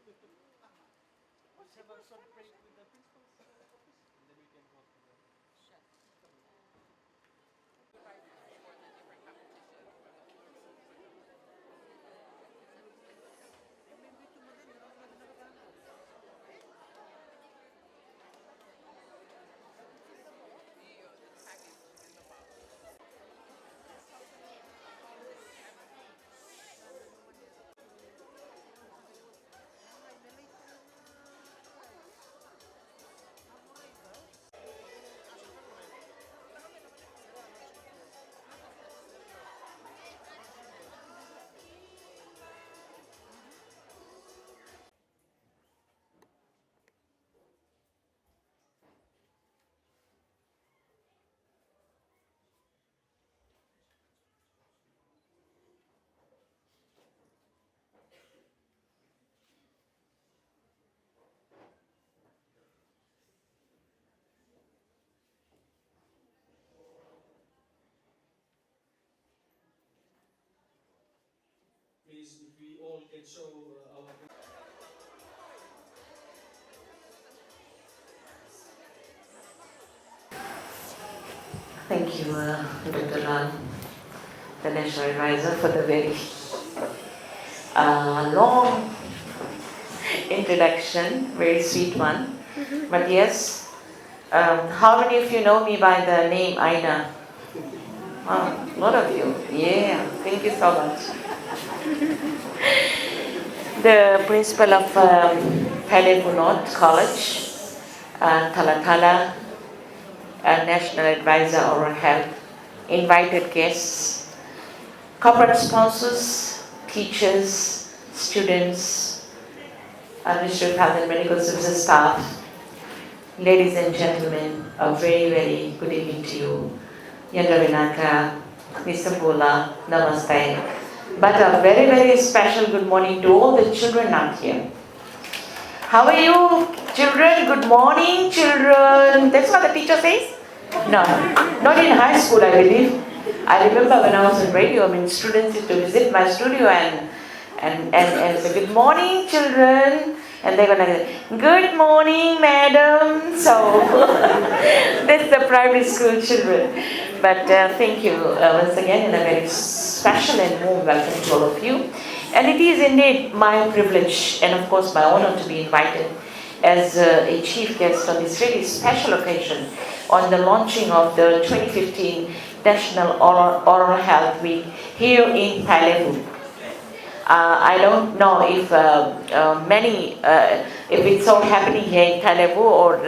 Let's have a short break with the principal's office, and then we can go to the. Please, if we all can show our. Thank you, Dr. Lal, the National Advisor, for the very long introduction, very sweet one. But yes, how many of you know me by the name Aina? A lot of you. Yeah, thank you so much. The principal of Tailevu North College, Talatala, National Advisor Oral Health, invited guests, corporate sponsors, teachers, students, Ministry of Health and Medical Services staff, ladies and gentlemen, a very, very good evening to you. Yandavinaka, Mr. Bola, Namaste. But a very, very special good morning to all the children out here. How are you, children? Good morning, children. That's what the teacher says? No, not in high school, I believe. I remember when I was in radio, students used to visit my studio and say, good morning, children. And they're going to say, good morning, madam. So, that's the primary school children. But thank you once again, and a very special and warm welcome to all of you. And it is indeed my privilege and of course my honor to be invited as a chief guest on this really special occasion on the launching of the 2015 National Oral Health Week here in Tailevu. I don't know if if it's all happening here in Tailevu or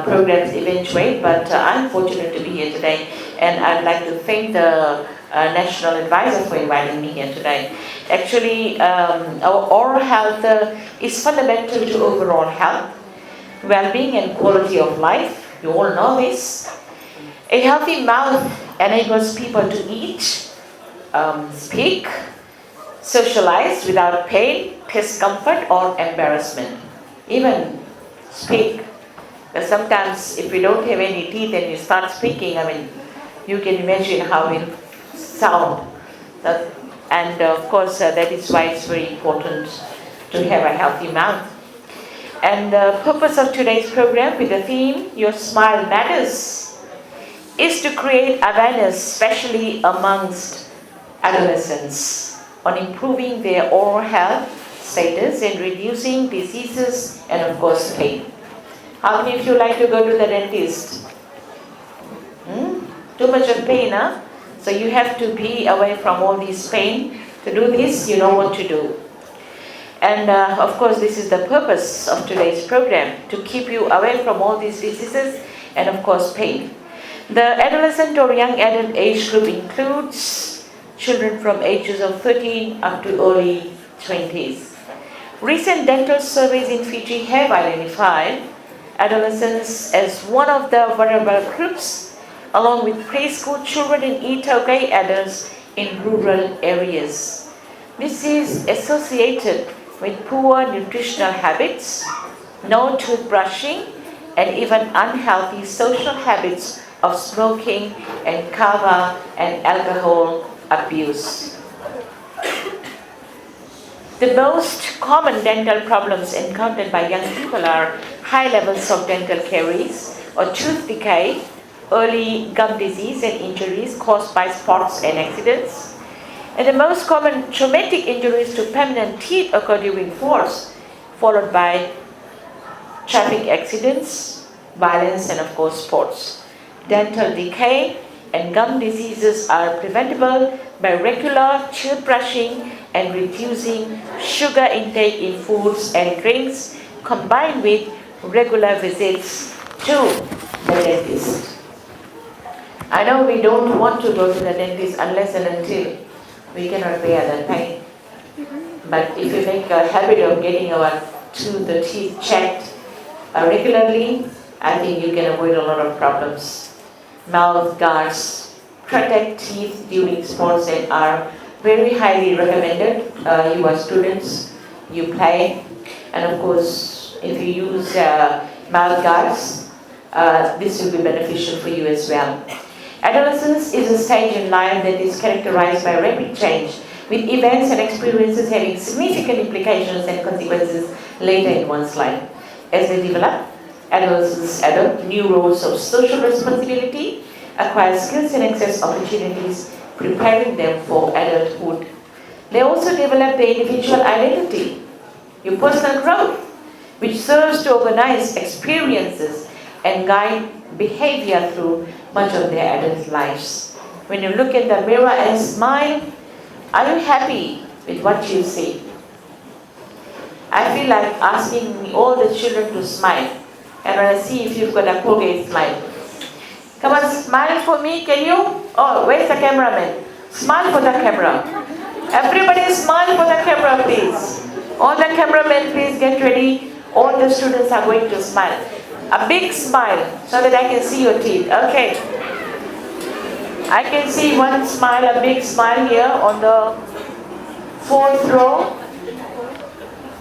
programs eventuate, but I'm fortunate to be here today, and I'd like to thank the National Advisor for inviting me here today. Actually, our oral health is fundamental to overall health, well-being and quality of life. You all know this. A healthy mouth enables people to eat, speak, socialize without pain, discomfort or embarrassment. Even speak. Because sometimes if we don't have any teeth and you start speaking, you can imagine how it will sound. And of course that is why it's very important to have a healthy mouth. And the purpose of today's program with the theme, Your Smile Matters, is to create awareness, especially amongst adolescents, on improving their oral health status and reducing diseases and of course pain. How many of you like to go to the dentist? Too much of pain, huh? So you have to be away from all this pain. To do this, you know what to do. And of course, this is the purpose of today's program, to keep you away from all these diseases and of course pain. The adolescent or young adult age group includes children from ages of 13 up to early 20s. Recent dental surveys in Fiji have identified adolescents as one of the vulnerable groups, along with preschool children and itoge adults in rural areas. This is associated with poor nutritional habits, no toothbrushing, and even unhealthy social habits of smoking and kava and alcohol abuse. The most common dental problems encountered by young people are high levels of dental caries or tooth decay, early gum disease and injuries caused by spots and accidents. And the most common traumatic injuries to permanent teeth occur during falls, followed by traffic accidents, violence, and of course sports. Dental decay and gum diseases are preventable by regular teeth brushing and reducing sugar intake in foods and drinks, combined with regular visits to the dentist. I know we don't want to go to the dentist unless and until we cannot bear the pain. But if you make a habit of getting the teeth checked regularly, I think you can avoid a lot of problems. Mouth guards protect teeth during sports and are very highly recommended. You are students, you play, and of course, if you use mouth guards, this will be beneficial for you as well. Adolescence is a stage in life that is characterized by rapid change, with events and experiences having significant implications and consequences later in one's life. As they develop, adolescents adopt new roles of social responsibility, acquire skills and access opportunities, preparing them for adulthood. They also develop their individual identity, your personal growth, which serves to organize experiences and guide behavior through much of their adult lives. When you look in the mirror and smile, are you happy with what you see? I feel like asking all the children to smile. And when I see if you've got a Colgate smile. Come on, smile for me, can you? Oh, where's the cameraman? Smile for the camera. Everybody smile for the camera, please. All the cameramen, please get ready. All the students are going to smile. A big smile so that I can see your teeth. Okay. I can see one smile, a big smile here on the 4th row.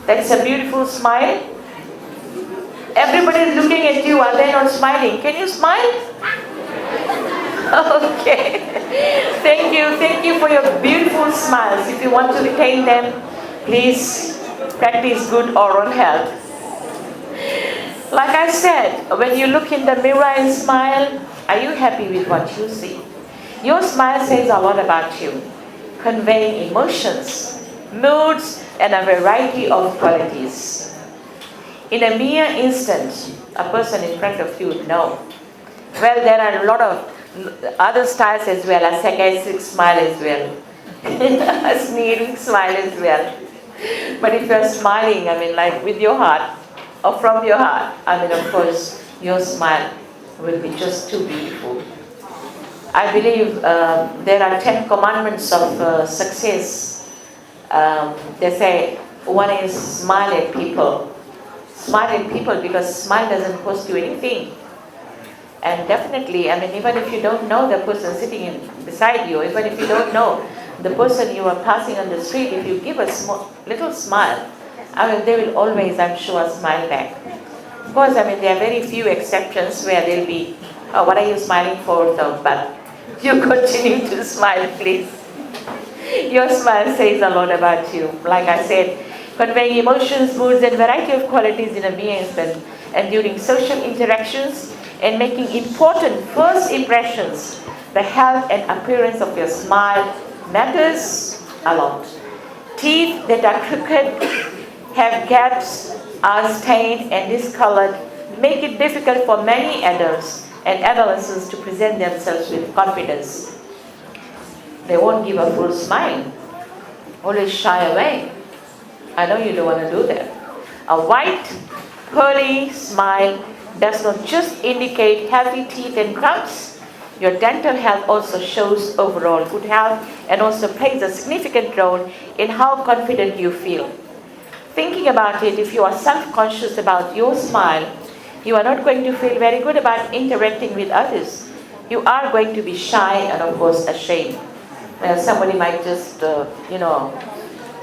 That's a beautiful smile. Everybody is looking at you. Are they not smiling? Can you smile? Okay. Thank you for your beautiful smiles. If you want to retain them, please practice good oral health. Like I said, when you look in the mirror and smile, are you happy with what you see? Your smile says a lot about you, conveying emotions, moods, and a variety of qualities. In a mere instant, a person in front of you would know. Well, there are a lot of other styles as well, a sarcastic smile as well, a sneering smile as well. But if you're smiling, like with your heart, or from your heart, of course, your smile will be just too beautiful. I believe there are 10 commandments of success. They say one is smile at people. Smile at people because smile doesn't cost you anything. And definitely, even if you don't know the person sitting beside you, even if you don't know the person you are passing on the street, if you give a little smile, they will always, I'm sure, smile back. Of course, there are very few exceptions where they'll be, oh, what are you smiling for? So, but you continue to smile, please. Your smile says a lot about you. Like I said, conveying emotions, moods, and variety of qualities in a mere instant, and during social interactions, and making important first impressions. The health and appearance of your smile matters a lot. Teeth that are crooked, have gaps, are stained and discolored, make it difficult for many adults and adolescents to present themselves with confidence. They won't give a full smile, always shy away. I know you don't want to do that. A white, pearly smile does not just indicate healthy teeth and gums. Your dental health also shows overall good health and also plays a significant role in how confident you feel. Thinking about it, if you are self-conscious about your smile, you are not going to feel very good about interacting with others. You are going to be shy and of course ashamed. Somebody might just,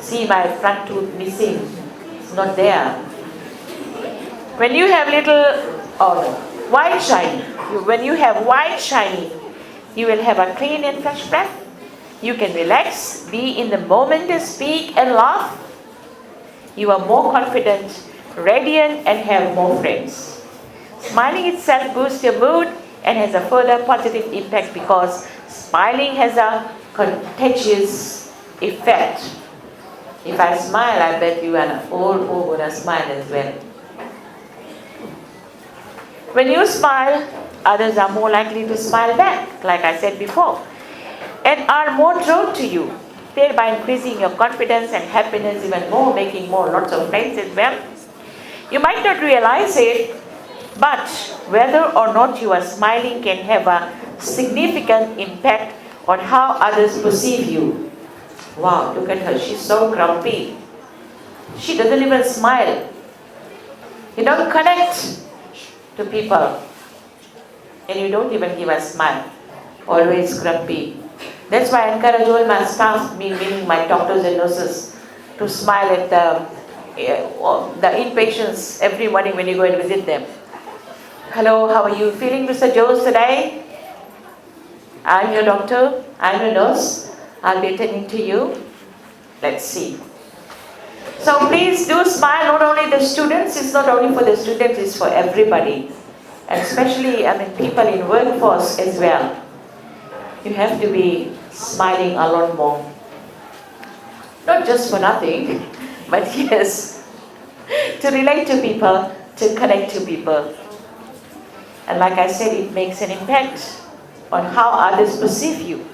see my front tooth missing. It's not there. When you have white shiny, when you have white shiny, you will have a clean and fresh breath. You can relax, be in the moment and speak and laugh. You are more confident, radiant, and have more friends. Smiling itself boosts your mood and has a further positive impact because smiling has a contagious effect. If I smile, I bet you are all gonna smile as well. When you smile, others are more likely to smile back, like I said before, and are more drawn to you, thereby increasing your confidence and happiness even more, making lots of friends as well. You might not realize it, but whether or not you are smiling can have a significant impact on how others perceive you. Wow, look at her, she's so grumpy. She doesn't even smile. You don't connect to people, and you don't even give a smile. Always grumpy. That's why I encourage all my staff, meaning my doctors and nurses, to smile at the inpatients every morning when you go and visit them. Hello, how are you feeling, Mr. Jones, today? I'm your doctor, I'm your nurse. I'll be attending to you. Let's see. So please do smile, not only the students, it's not only for the students, it's for everybody. And especially, people in workforce as well. You have to be smiling a lot more. Not just for nothing, but yes, to relate to people, to connect to people. And like I said, it makes an impact on how others perceive you.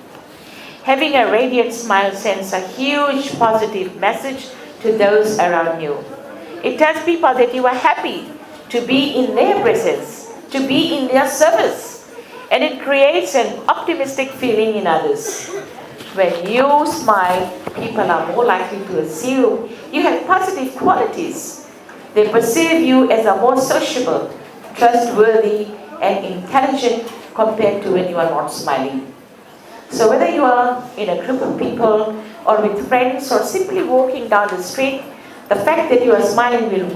Having a radiant smile sends a huge positive message to those around you. It tells people that you are happy to be in their presence, to be in their service. And it creates an optimistic feeling in others. When you smile, people are more likely to assume you have positive qualities. They perceive you as a more sociable, trustworthy, and intelligent compared to when you are not smiling. So whether you are in a group of people or with friends or simply walking down the street, the fact that you are smiling will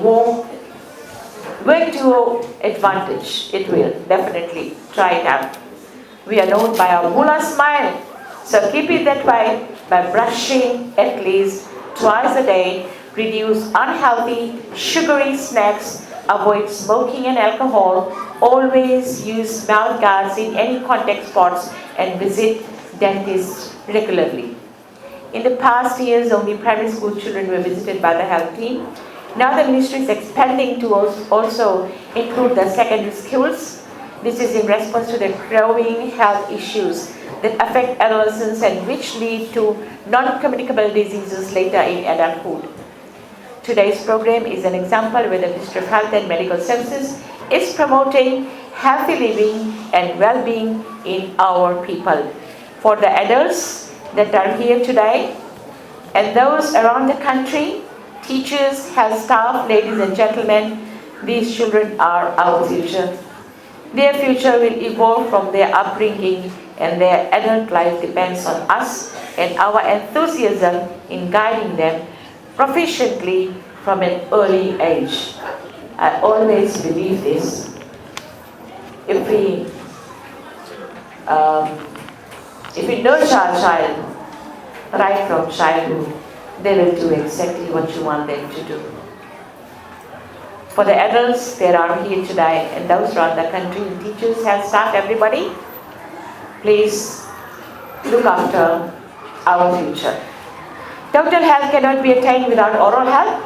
work to your advantage. It will, definitely. Try it out. We are known by our mula smile. So keep it that way by brushing at least twice a day, reduce unhealthy, sugary snacks, avoid smoking and alcohol, always use mouth guards in any contact spots, and visit dentists regularly. In the past years, only primary school children were visited by the health team. Now the ministry is expanding to also include the secondary schools. This is in response to the growing health issues that affect adolescents and which lead to non-communicable diseases later in adulthood. Today's program is an example where the Ministry of Health and Medical Services is promoting healthy living and well-being in our people. For the adults that are here today and those around the country, teachers, health staff, ladies and gentlemen, these children are our future. Their future will evolve from their upbringing, and their adult life depends on us and our enthusiasm in guiding them proficiently from an early age. I always believe this. If we nurture our child right from childhood, they will do exactly what you want them to do. For the adults that are here today and those around the country, teachers, health staff, everybody, please look after our future. Total health cannot be attained without oral health.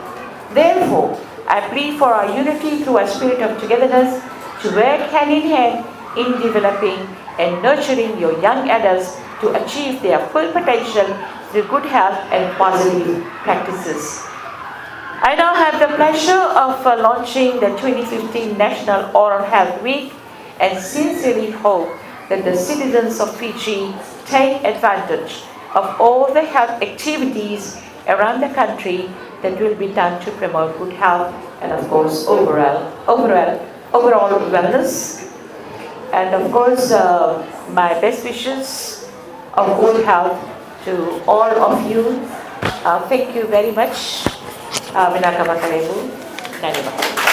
Therefore, I plead for our unity through a spirit of togetherness to work hand in hand in developing and nurturing your young adults to achieve their full potential through good health and positive practices. I now have the pleasure of launching the 2015 National Oral Health Week and sincerely hope that the citizens of Fiji take advantage of all the health activities around the country that will be done to promote good health and, of course, overall wellness. And, of course, my best wishes of good health to all of you. Thank you very much. Veena Bhatnagar.